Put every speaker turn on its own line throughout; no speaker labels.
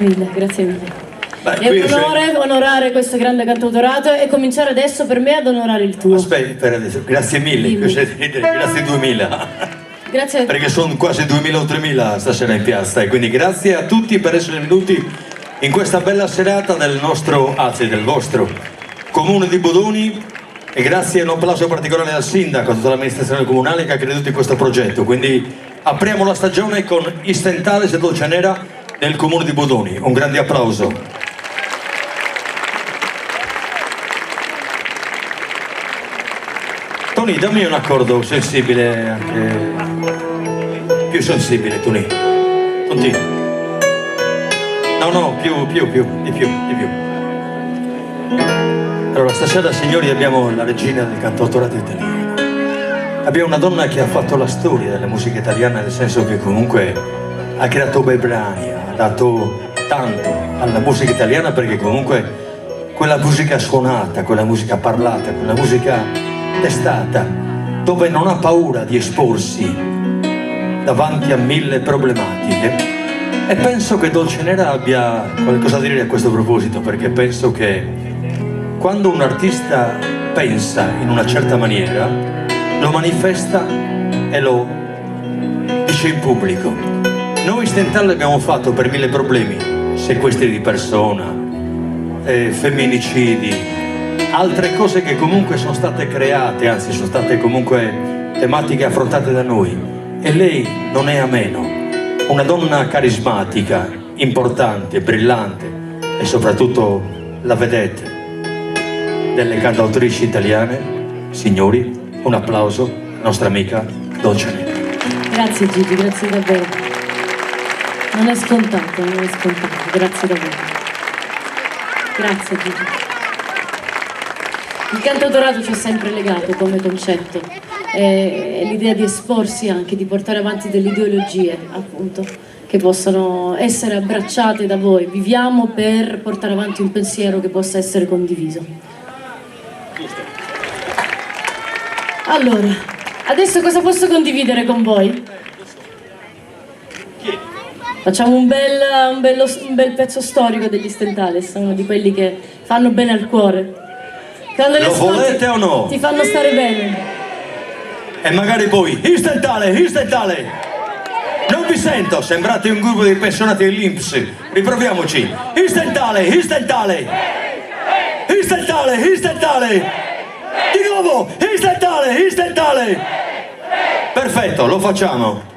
mille, grazie mille.
Beh,
è un onore onorare questo grande cantautorato e cominciare adesso per me ad onorare il tuo.
Aspetta, adesso, grazie mille, grazie 2000.
Grazie.
Perché sono quasi 2000 o 3000 stasera in piazza e quindi grazie a tutti per essere venuti in questa bella serata del nostro, anzi del vostro Comune di Bodoni, e grazie e un applauso particolare al sindaco, a tutta l'amministrazione comunale che ha creduto in questo progetto. Quindi apriamo la stagione con Istentales e Dolce Nera nel Comune di Bodoni. Un grande applauso. Tony, dammi un accordo sensibile, anche più sensibile, Tony. Continua. No, di più. Allora, stasera, signori, abbiamo la regina del cantautorato italiano. Abbiamo una donna che ha fatto la storia della musica italiana, nel senso che comunque ha creato bei brani, ha dato tanto alla musica italiana, perché comunque quella musica suonata, quella musica parlata, quella musica testata, dove non ha paura di esporsi davanti a 1000 problematiche. E penso che Dolce Nera abbia qualcosa da dire a questo proposito, perché penso che quando un artista pensa in una certa maniera, lo manifesta e lo dice in pubblico. Noi Stentale abbiamo fatto per 1000 problemi, sequestri di persona, femminicidi, altre cose che comunque sono state create, anzi sono state comunque tematiche affrontate da noi. E lei non è a meno, una donna carismatica, importante, brillante e soprattutto la vedette delle cantautrici italiane. Signori, un applauso, nostra amica Dolce Nera.
Grazie Gigi, grazie davvero. Non è scontato, grazie davvero. Grazie Gigi. Il cantautorato ci è sempre legato come concetto, è l'idea di esporsi anche, di portare avanti delle ideologie, appunto, che possano essere abbracciate da voi. Viviamo per portare avanti un pensiero che possa essere condiviso. Allora, adesso cosa posso condividere con voi? Facciamo un bel pezzo storico degli Stentales, uno di quelli che fanno bene al cuore. Quando
Lo volete o no?
Ti fanno stare bene.
E magari poi, Istentale! Non vi sento, sembrate un gruppo di pensionati dell'Inps. Riproviamoci. Istentale! Di nuovo! Istentale! Perfetto, lo facciamo.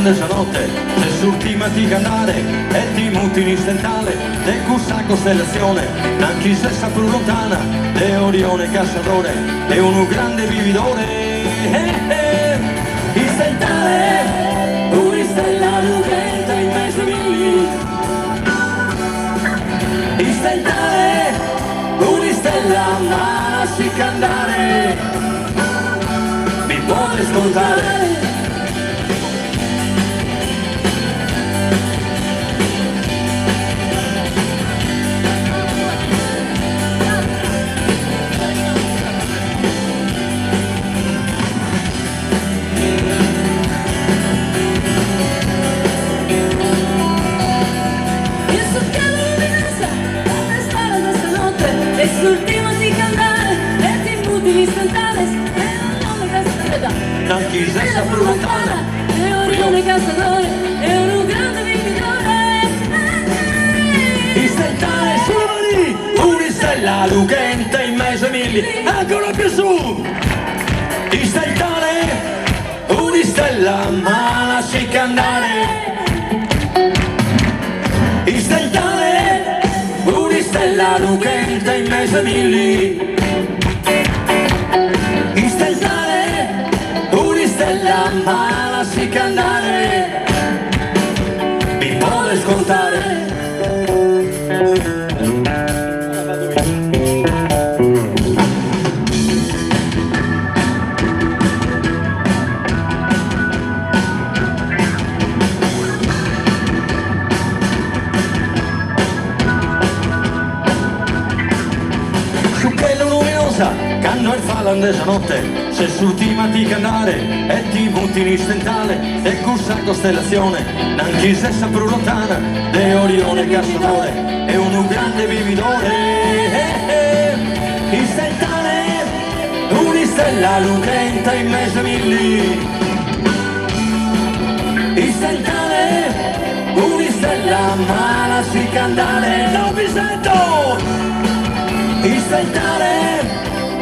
Questa notte se s'ultima di cantare e ti muti in istentale de cussa costellazione anche se sta più lontana de Orione cacciatore e uno grande vividore istentale un'istella lucente in mezzo milli istentale un'istella ma si cantare mi può ascoltare.
L'ultimo di cantare e ti muti l'istantale e un nome castata
anche se sta più lontana
e Orione cacciatore e un grande vividore
istantale sulle mani un'istella lucente in mezzo ai milli ancora più su istantale un'istella ma lasci cantare istantale un'istella lucente in mezzo ai milli. Istellare, un'istella mala si candare, mi vuole scontare. Canno il falandese notte, se s'ultima ti cannare e ti butti in istentale e gussa costellazione, nanchi sessa prurotana, de Orione Cassatore e un grande vividore. Istentale, un'istella lucenta in mezzo ai milli. Istentale, un'istella mala si candale, non vi sento! Istentale,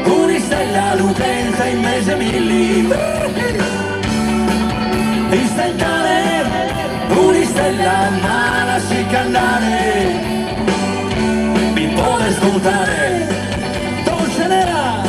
un'istella lucente in mezzo ai milli. Istentale, un'istella mala si candare, mi vuole scontare. Dolce nera.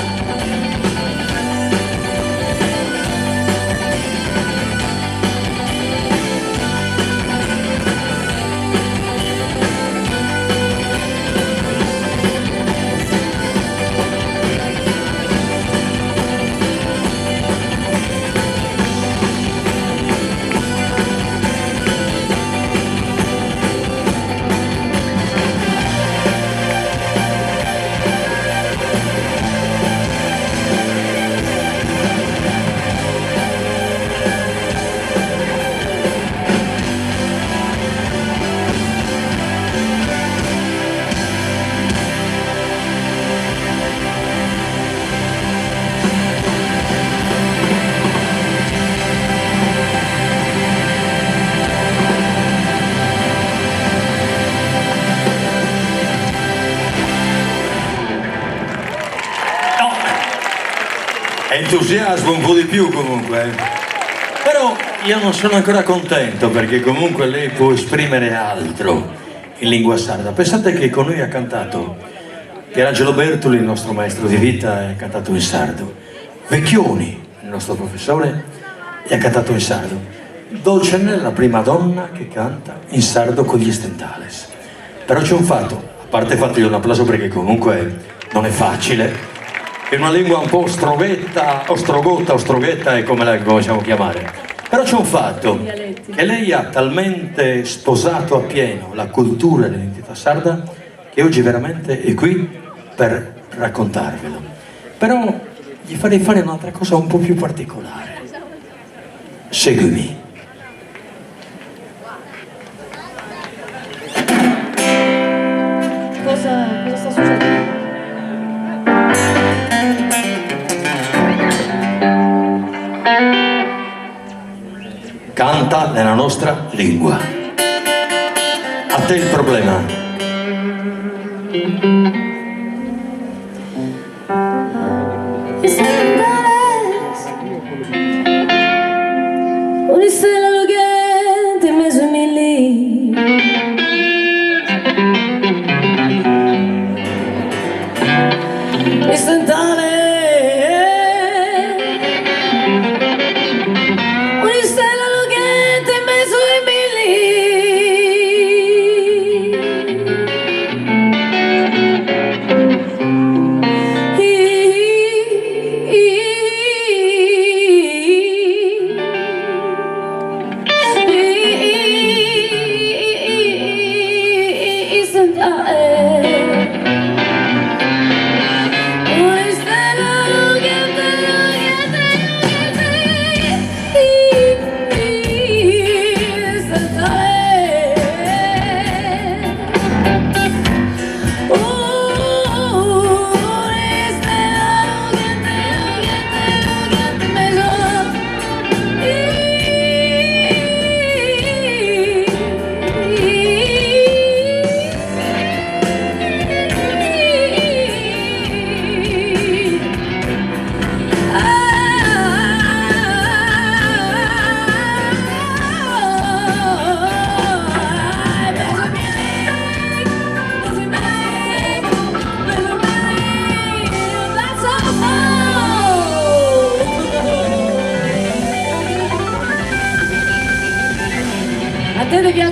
Entusiasmo un po' di più comunque, però io non sono ancora contento perché comunque lei può esprimere altro in lingua sarda. Pensate che con noi ha cantato Pierangelo Bertoli, il nostro maestro di vita, ha cantato in sardo, Vecchioni, il nostro professore, e ha cantato in sardo, Dolcenella, la prima donna che canta in sardo con gli Stentales. Però c'è un fatto, a parte fatto io un applauso perché comunque non è facile, è una lingua un po' ostroghetta, ostroghetta è come la possiamo chiamare. Però c'è un fatto, che lei ha talmente sposato appieno la cultura e l'identità sarda che oggi veramente è qui per raccontarvelo. Però gli farei fare un'altra cosa un po' più particolare. Seguimi.
Cosa sta succedendo?
Canta nella nostra lingua. A te il problema.
Un'istella lucente in mezzo ai milli. Istentale.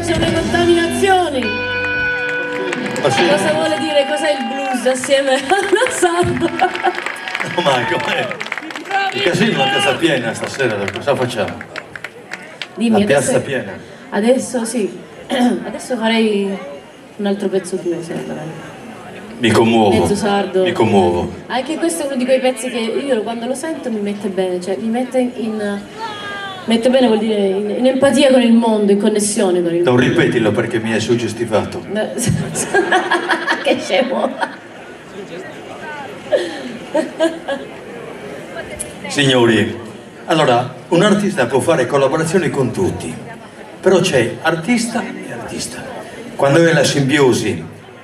sono le contaminazioni.
Ma sì.
Cosa vuole dire? Cos'è il blues assieme alla sardo?
No, ma com'è? Il casino la piazza piena stasera, cosa facciamo?
Dimmi,
La piazza
adesso,
piena.
adesso sì, adesso farei un altro pezzo tuo, sembra.
Mi commuovo.
Mezzo sardo.
Mi commuovo.
Anche questo è uno di quei pezzi che io quando lo sento mi mette bene, cioè mi mette mette bene, vuol dire in empatia con il mondo, in connessione con il
Non
mondo.
ripetilo perché mi è suggestivato.
Che scemo.
Signori, allora, un artista può fare collaborazioni con tutti, però c'è artista e artista. Quando è la simbiosi,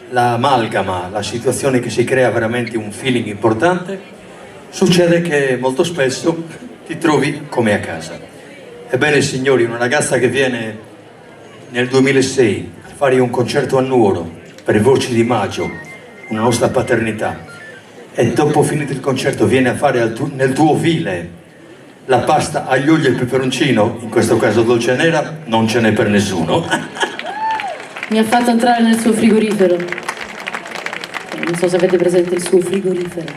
l'amalgama, la situazione che si crea veramente un feeling importante, succede che molto spesso ti trovi come a casa. Ebbene, signori, una ragazza che viene nel 2006 a fare un concerto a Nuoro per Voci di Maggio, una nostra paternità, e dopo finito il concerto viene a fare nel tuo ovile la pasta aglio olio e peperoncino, in questo caso dolce nera, non ce n'è per nessuno.
Mi ha fatto entrare nel suo frigorifero. Non so se avete presente il suo frigorifero.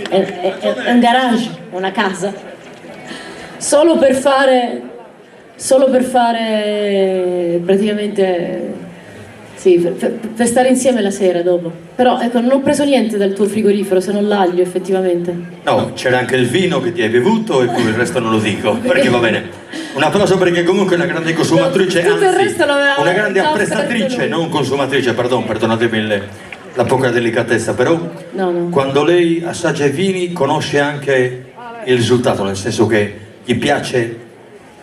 È un garage, è una casa. Solo per fare praticamente. Sì, per stare insieme la sera dopo. Però ecco, non ho preso niente dal tuo frigorifero se non l'aglio, effettivamente.
No, c'era anche il vino che ti hai bevuto e poi il resto non lo dico, perché va bene. Un applauso perché comunque è una grande consumatrice,
Tutto il
anzi,
resto l'aveva
una grande
già
apprezzatrice,
offerto lui.
non consumatrice, perdonatemi la poca delicatezza, però
No.
quando lei assaggia i vini conosce anche il risultato, nel senso che gli piace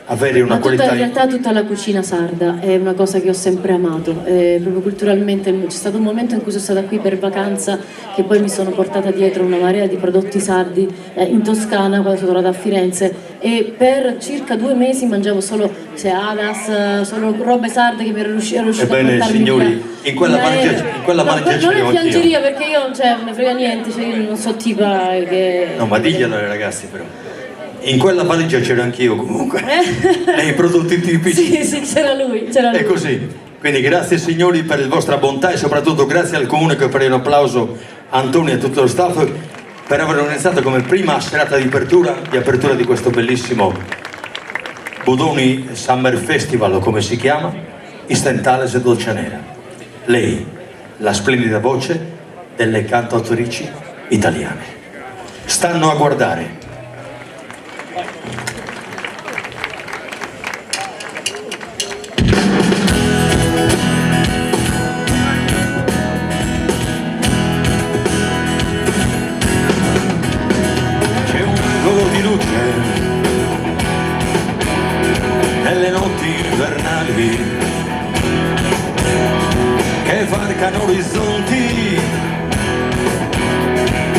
avere una
Ma
qualità.
in realtà tutta la cucina sarda è una cosa che ho sempre amato, proprio culturalmente. C'è stato un momento in cui sono stata qui per vacanza che poi mi sono portata dietro una marea di prodotti sardi in Toscana quando sono tornata a Firenze, e per circa 2 mesi mangiavo solo seadas, solo robe sarde che mi ero riuscita a
Ebbene,
portarmi
signori,
via.
in quella valigia ce
non
l'ho
è
anch'io.
piangeria perché io, cioè, me frega niente, cioè, io non so tipa che...
No, ma diglielo ai ragazzi però. In quella valigia c'ero anch'io comunque. Nei prodotti tipici.
Sì, c'era lui.
È così. Quindi grazie signori per la vostra bontà e soprattutto grazie al comune che farei un applauso a Antonio e a tutto lo staff per aver organizzato come prima serata di apertura di questo bellissimo Budoni Summer Festival, o come si chiama, Istentales e Dolcianera. Lei, la splendida voce delle cantautrici italiane. Stanno a guardare. Nelle notti invernali che varcano orizzonti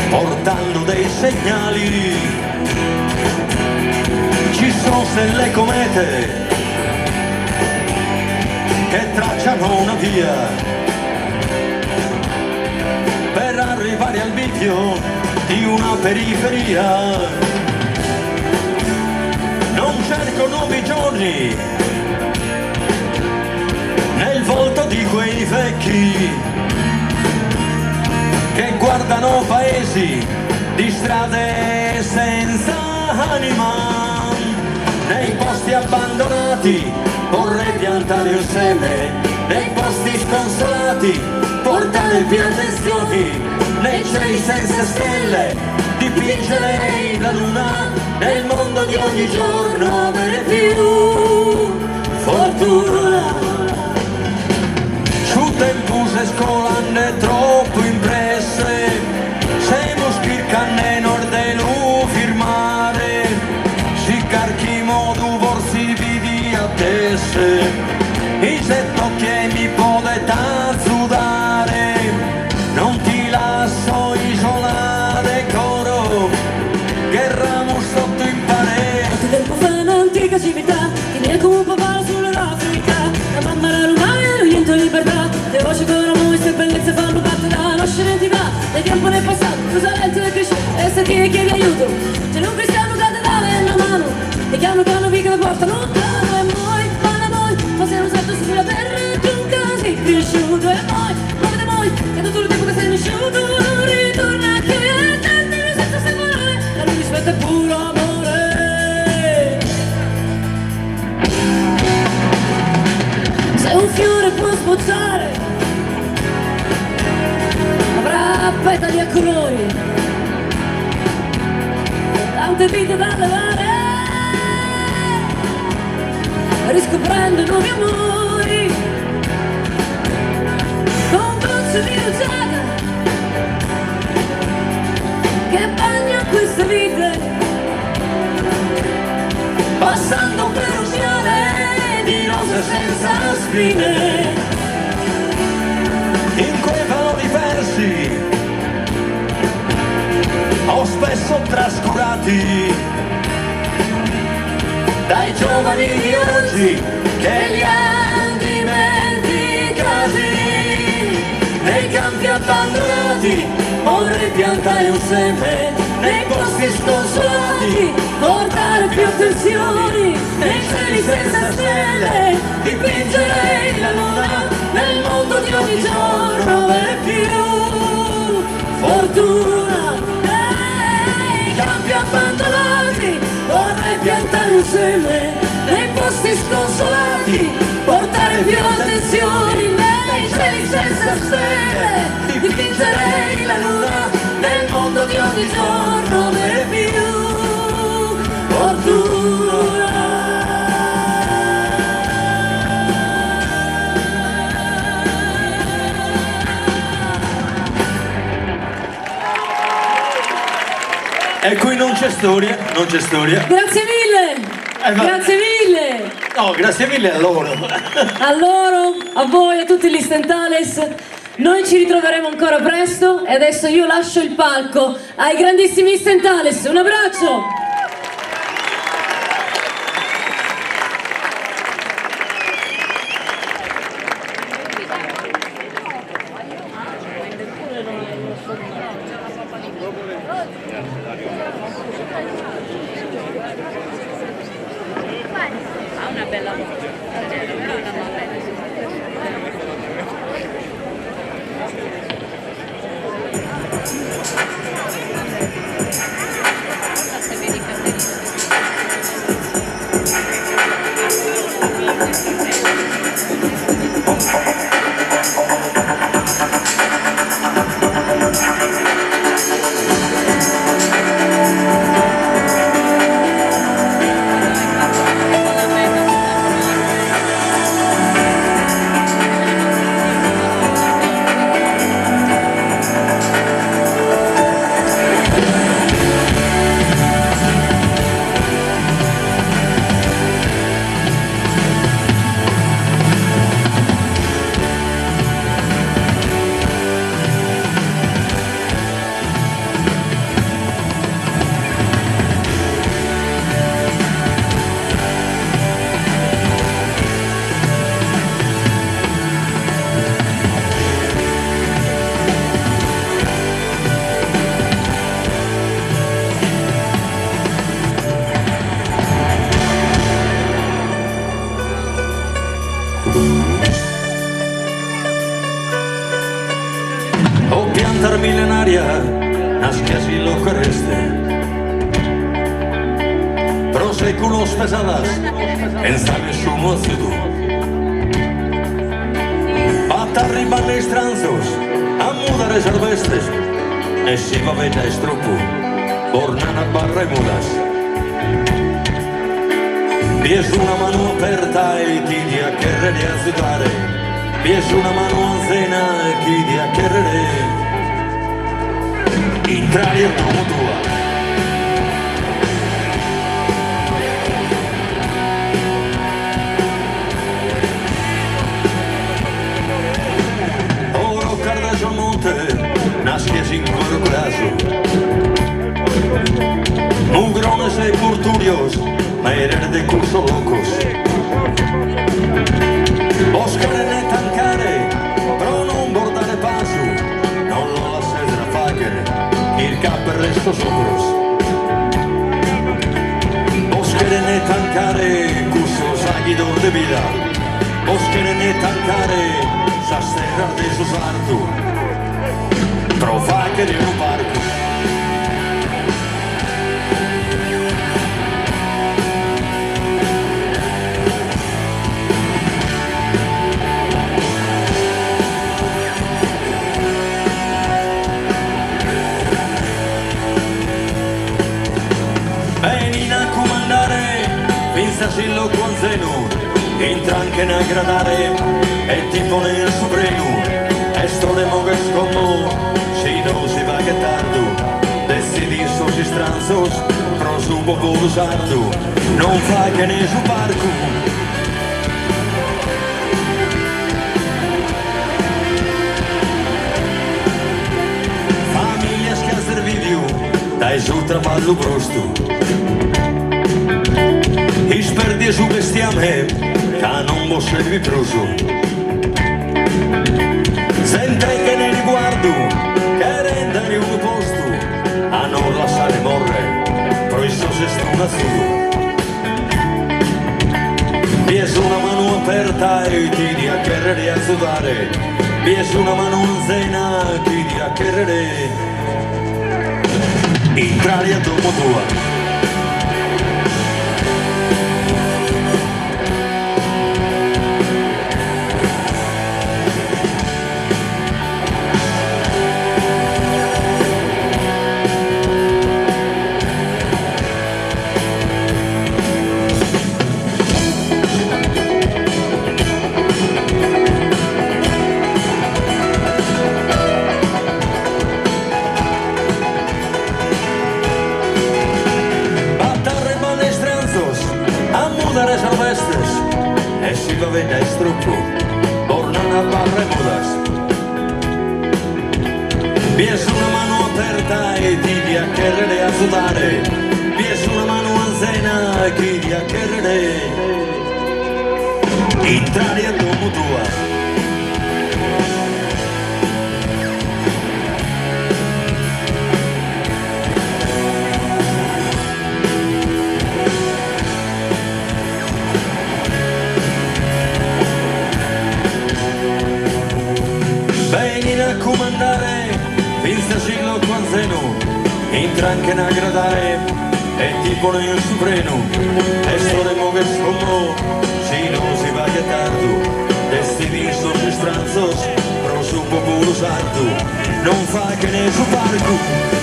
portando dei segnali, ci sono stelle comete che tracciano una via per arrivare al bivio di una periferia. Non cerco nuovi giorni nel volto di quei vecchi che guardano paesi di strade senza anima. Nei posti abbandonati vorrei piantare un seme, nei posti sconsolati portare via tensioni, nei cieli senza stelle dipingere la luna, nel mondo di ogni giorno avere più fortuna. Su tempuse scolanne troppo impresse, siamo spircanne nordelu firmare, si carchi modu vorsi vidi a tesse, i setto che mi potete sudare, non ti lascio isolare coro, che ramo sotto in parete.
Quanto tempo fa un'antica civiltà, che ne come un papà sull'Africa, la mamma era l'umana, niente libertà, le voci che erano queste bellezze fanno parte della nostra identità, del tempo nel passato, scusa lento e cresce, essere chi chiede aiuto, c'è un cristiano cattedrale nella mano, e chiamo piano vi che la portano lontano, e noi, ma noi, ma se non sento su quella questo è puro amore. Se un fiore può sbocciare, avrà petali a colori, tante vite da levare, riscoprendo nuovi amori, con gocce di rugiada che bagna queste vite, passando per un fiore di rose senza spine.
In quei valori versi ho spesso trascurati dai giovani di oggi che li han dimenticati. Nei campi abbandonati vorrei piantare un seme, nei posti sconsolati portare più attenzioni, nei cieli senza stelle dipingerei la luna nel mondo di ogni giorno e più fortuna. Nei campi abbandonati vorrei piantare un seme, nei posti sconsolati portare più attenzioni, nei cieli senza stelle dipingerei la luna nel mondo di ogni giorno e più fortuna. E qui non c'è storia, non c'è storia.
Grazie mille! Grazie mille!
No, grazie mille a loro.
A loro, a voi, a tutti gli Stentales. Noi ci ritroveremo ancora presto e adesso io lascio il palco ai grandissimi Stentales. Un abbraccio!
O piantar milenaria nasce así lo coreste, proséculos pesadas en sabe su mozudu, bata arriba nei stranzos a mudare salvestes, e si va veda estropu bornana barra e mudas. Pies una mano aperta e tidia che rede a zidare, pies una mano anzena e tidia che rede intrario como tua. Oro cardaggio monte nasce sin coro graso, mugrones e porturios ma erer de curso locos. Oscare ne tancare, però non bordare pasu, non lo lasciare da fagere, il capo e resto sopros. Oscare ne tancare, curso seguidor de vida, oscare ne tancare, s'asterrar de su sartu, però fagere un barco. Veni a comandare, finza sillo con zenu, entra anche a gradare, e tipo nel supremo, e storemo che scomo, si non si va che tardo, decidiso si stranzos, pro su popolo sardo, non fa che ne su parco. Dai su traballo prosto e sperdi su bestiame che non può servire proso sempre che ne riguardo che rendere un posto a non lasciare morre poi so se sto azzurro vi una mano aperta e ti di a querere a sudare vi una mano anzena ti di a querere entrare a domo tua. E si va vedere struppo, tornano a barre mudas. Vi è una mano aperta e ti di a querere a sudare. Vi è una mano anzena e ti di a querere entrare a domo tua. Comandare finza siglo quanzeno entra anche a gradare e tipo nel supremo e storemo che scomo si non si va che tardo destini sono stranzos pro su popolo sardo non fa che ne su parco.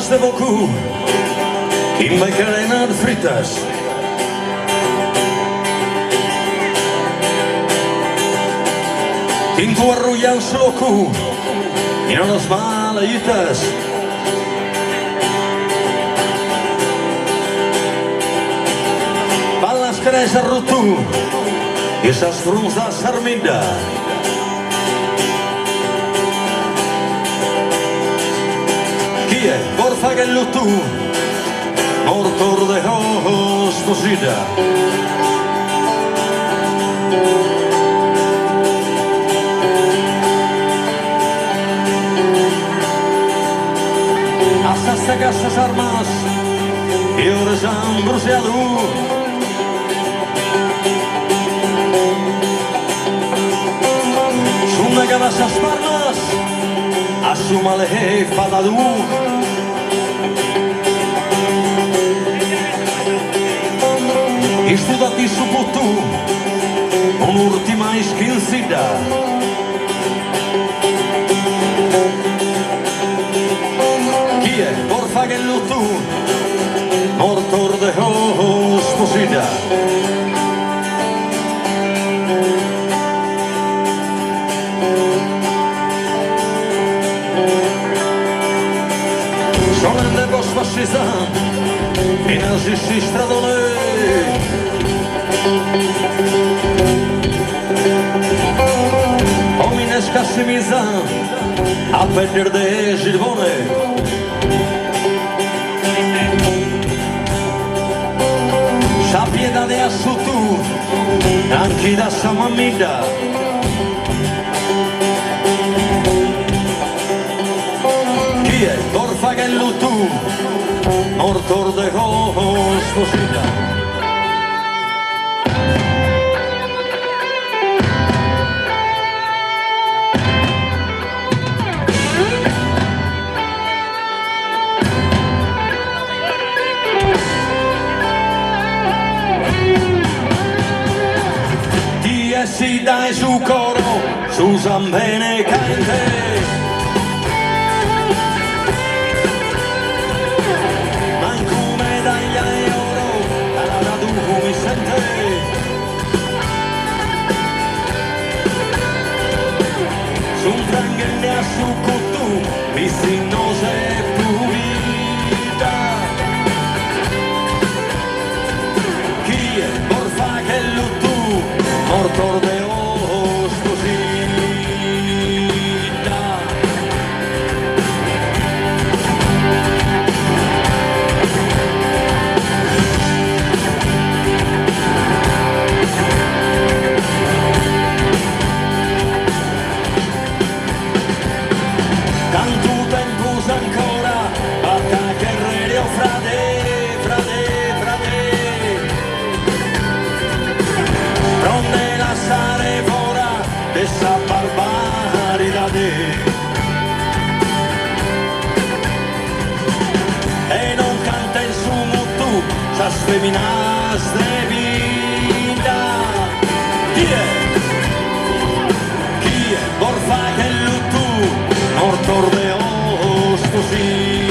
De beaucoup in mijn carena de fritas in tu arroyau sloku in unas malaitas balas cresa rutu esas frunzas sarminda porfa che tu mortor de hosposida hasta casas armas y horas ambroseado suma cabasas palmas asumale fadadu estudati su putu un'ultima ischinsida chi è porfa che tu mortor de hosposida solende vos fascisam in asisti stradone Homines casimiza a perder de girbone. Sapiedade a tu, anche da Samamida. Chi è Torfa che tu, mortor de sposita. Si dai su coro, su Zambene cante. Ma in come dagli oro, alla tu mi sente. Su un tranghenne a su cottu, vicino se tu vita. Chi è porfa che tu mortor de esa barbaridade e non canta in su mutu esas feminas de vida. Chi è porfa che tu mortor de ostosita.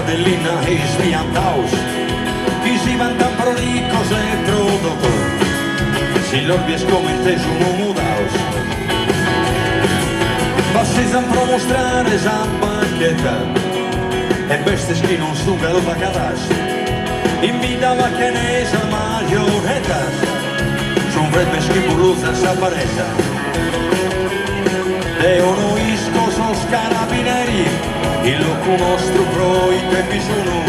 Nell'inna e sviantaus, chi si vantan pro di cose trodotto, si l'orbies come il tesumo mudaus. Passesan pro mostrare sa banchetta, e bestes chi non stungano da cadas, invitava che ne sa marionetas, son vreppes chi burruzza sa pareta. Deo noi scosos carabineri, il loco nostro pro i tempi sono,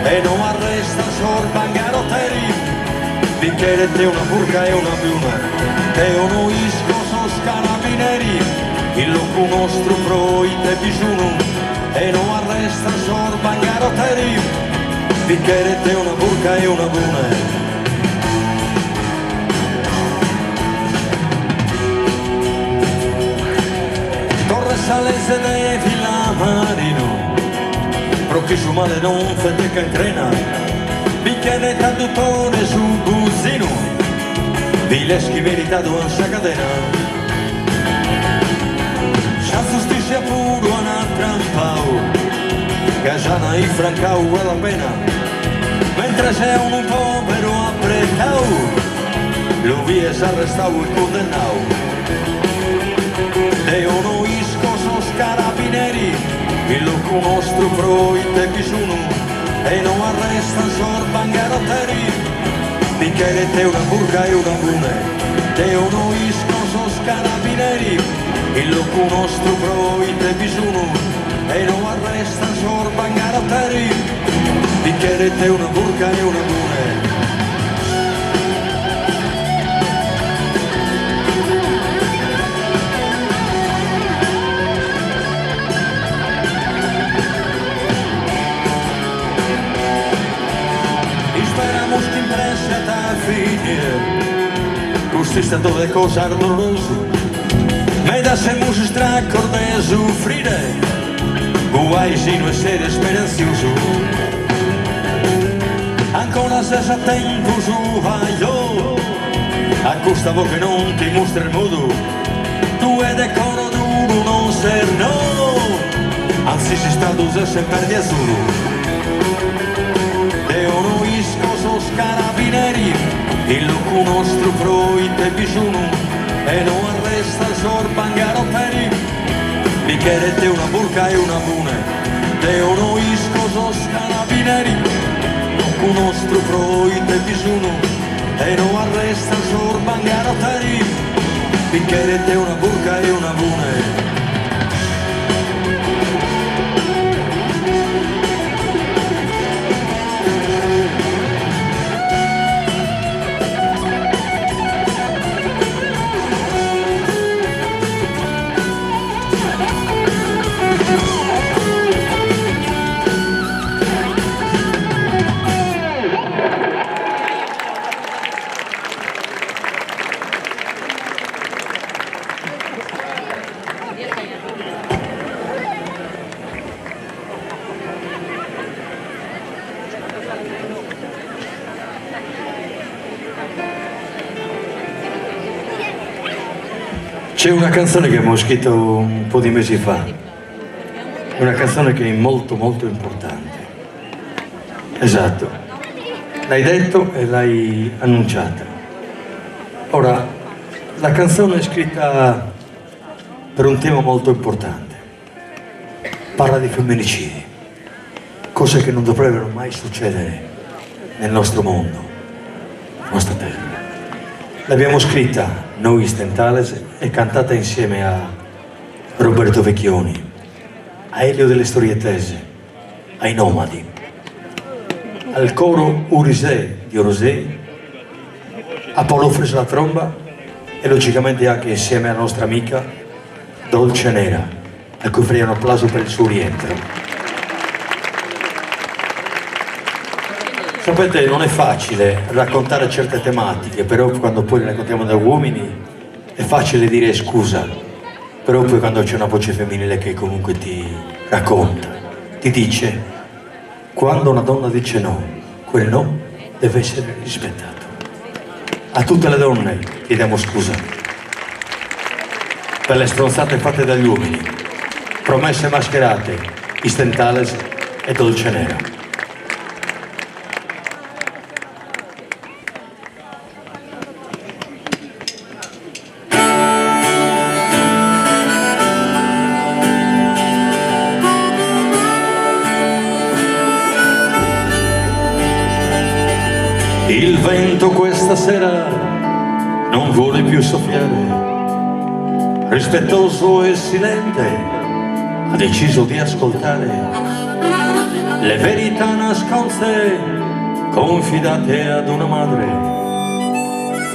e non arresta sorban garoteri, bicchiere una burca e una piuma. Deo noi scosos carabineri, il loco nostro pro i tempi sono, e non arresta sorban garoteri, bicchiere una burca e una piuma. Salese de Villa Marino, pro che su male non fete che trena, bicchiere traduttore su buzzino, vileschi meritato a sa cadena. Sa giustizia puro a na trampau, Gasana e francau a la pena, mentre sei un povero appretau, lo vies arrestau e condennau. Deo noi scosos carabineri, il loco nostro pro i tempi sono, e non arrestan sorban garoteri, bicchiere una burca e una bune. Deo noi scosos carabineri, il loco nostro pro i tempi sono, e non arrestan sorban garoteri, bicchiere una burca e una bune. Esperamos que impresa ta finir, gusti stato de cosa ardoroso, me da semos stracor de sufrire, guai sino essere speranzioso. Ancora se sa tempo su io, a costa che non ti mostra il modo, tu è decoro duro non ser no, anzi si sta dose sempre di azzurro. Deo noi scosos carabineri, il loco nostro pro i tempi sono, e non arresta sorban garoteri, bicchiere una burca e una bune. Deo noi scosos carabineri, loco nostro pro i tempi sono, e non arresta sorban garoteri, bicchiere una burca e una bune. C'è una canzone che abbiamo scritto un po' di mesi fa, è una canzone che è molto molto importante. Esatto, l'hai detto e l'hai annunciata. Ora, la canzone è scritta per un tema molto importante, parla di femminicidi, cose che non dovrebbero mai succedere nel nostro mondo, nella nostra terra. L'abbiamo scritta noi Stentales e cantata insieme a Roberto Vecchioni, a Elio delle Storietese, ai Nomadi, al coro Urisè di Orosè, a Paolo Freso la tromba e logicamente anche insieme alla nostra amica Dolce Nera, a cui farei un applauso per il suo rientro. Sapete, non è facile raccontare certe tematiche, però quando poi le raccontiamo da uomini è facile dire scusa, però poi quando c'è una voce femminile che comunque ti racconta, ti dice, quando una donna dice no, quel no deve essere rispettato. A tutte le donne chiediamo scusa per le stronzate fatte dagli uomini, promesse mascherate, Stentales e Dolce Nera. Il vento questa sera non vuole più soffiare, rispettoso e silente ha deciso di ascoltare le verità nascoste confidate ad una madre,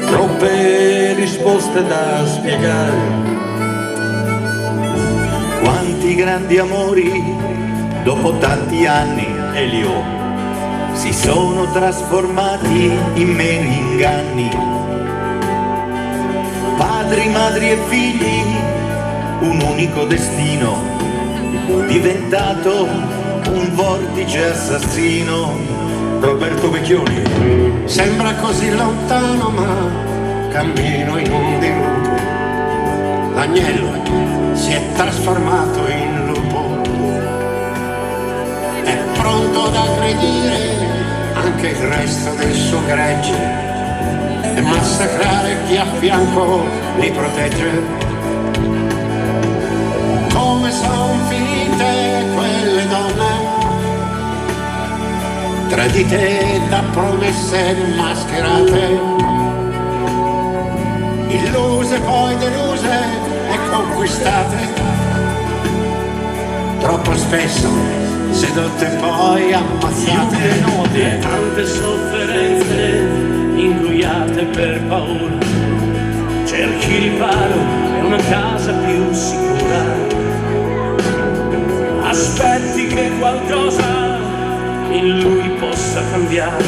troppe risposte da spiegare.
Quanti grandi amori dopo tanti anni,
Elio,
si sono trasformati in meri inganni. Padri, madri e figli, un unico destino, diventato un vortice assassino.
Roberto Vecchioni.
Sembra così lontano ma cammino in un dirupo. L'agnello si è trasformato in lupo. È pronto ad aggredire anche il resto del suo gregge e massacrare chi a fianco li protegge. Come son finite quelle donne, tradite da promesse mascherate, illuse poi deluse e conquistate, troppo spesso sedotte poi ammazzate.
Note, tante sofferenze ingoiate per paura, cerchi riparo e una casa più sicura, aspetti che qualcosa in lui possa cambiare,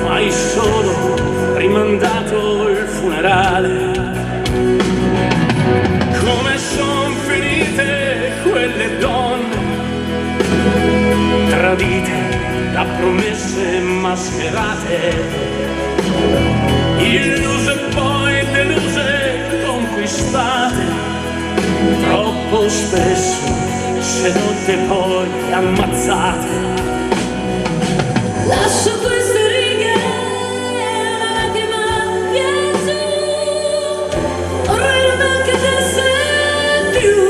ma hai solo rimandato il funerale. Come son finite quelle donne, tradite da promesse mascherate, illuse poi deluse, conquistate, troppo spesso sedotte poi ammazzate.
Lascio queste righe, una lacrima piange, vorrei non cadesse più.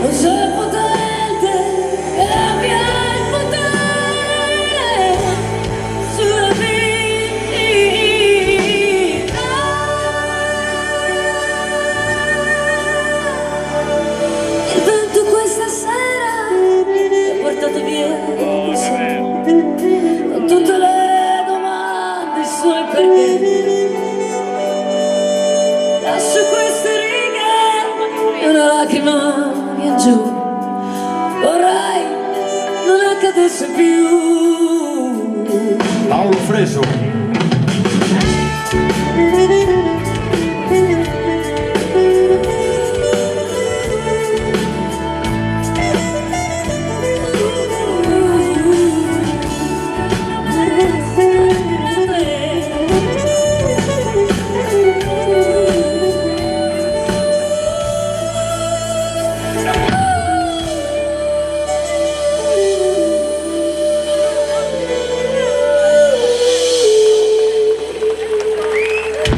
Non sei potente e abbia il potere sulla vita. Il vento questa sera portato via con tutte le domande sui perché. Lascio queste righe e una lacrima via giù, vorrei non accadesse più.
Paolo Fresu.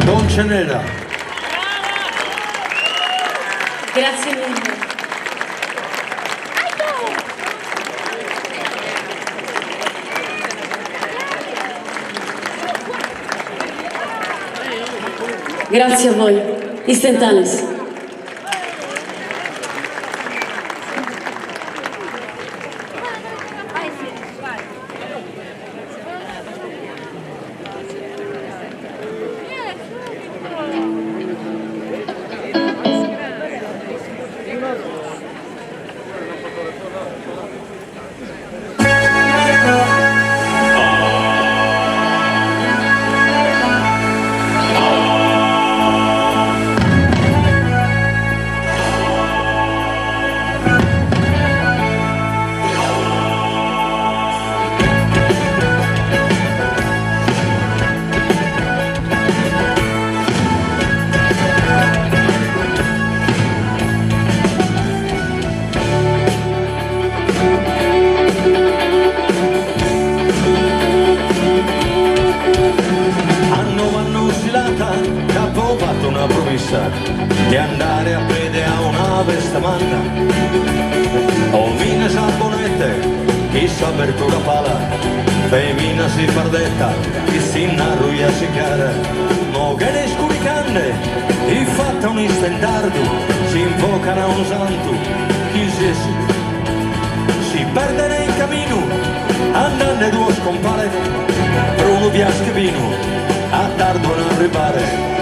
Dolce Nera.
Grazie mille. Grazie a voi. Istantaneous.
missa, di andare a piedi a una vestamanta, o mine sabonette, chi sa apertura pala, femmina si fardetta, chi si narruia si cara, mo che ne scuricande, chi fatta un istentardo, si invocano a un santo, chi si perde nel cammino, andando due scompare, Bruno Biaschevino, a tardo non arrivare.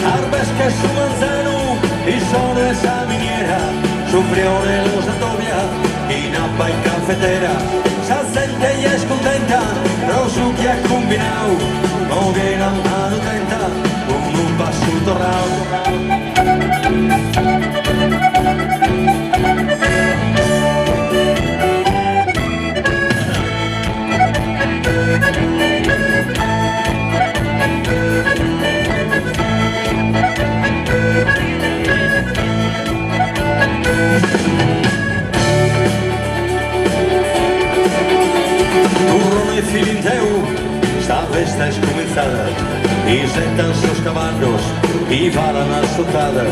Arbesca su Manzano, il sole e sa miniera, su Priore lo Satovia, in abba in caffetera, sa sente e scontenta, rosu chi ha combinato, non che non hanno tenta, con un passo torrao. Turno e filinteu, sta festa es cominciada, y sentan sus caballos y varan a sotada,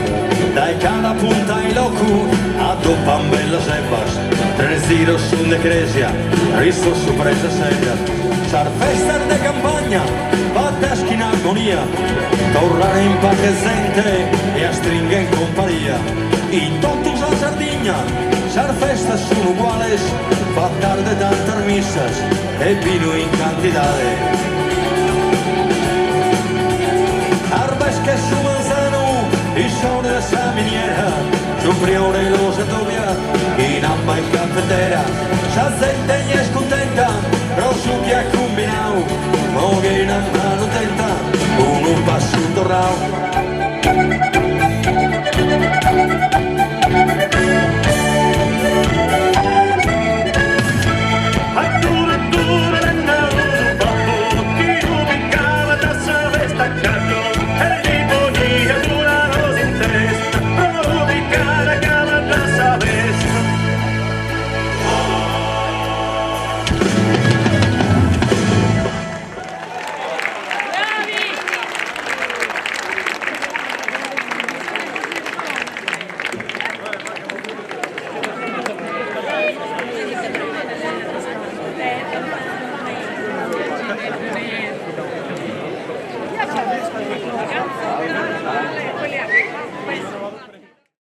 dai cada punta y locu, adoppan bellas ebbas, tres tiros son de Cresia, Cristo su presa seria, sar festas de campagna, batteschi in armonia, tornare in pace gente e a stringa in compagnia, in totus a Sardegna, sar festas sono uguales, fa tarde tantas misas e vino in cantidade. Arbesca su Manzano, il sole e sa miniera, su Priore lo Satovia, in abba in caffetera, sa gente e scontenta,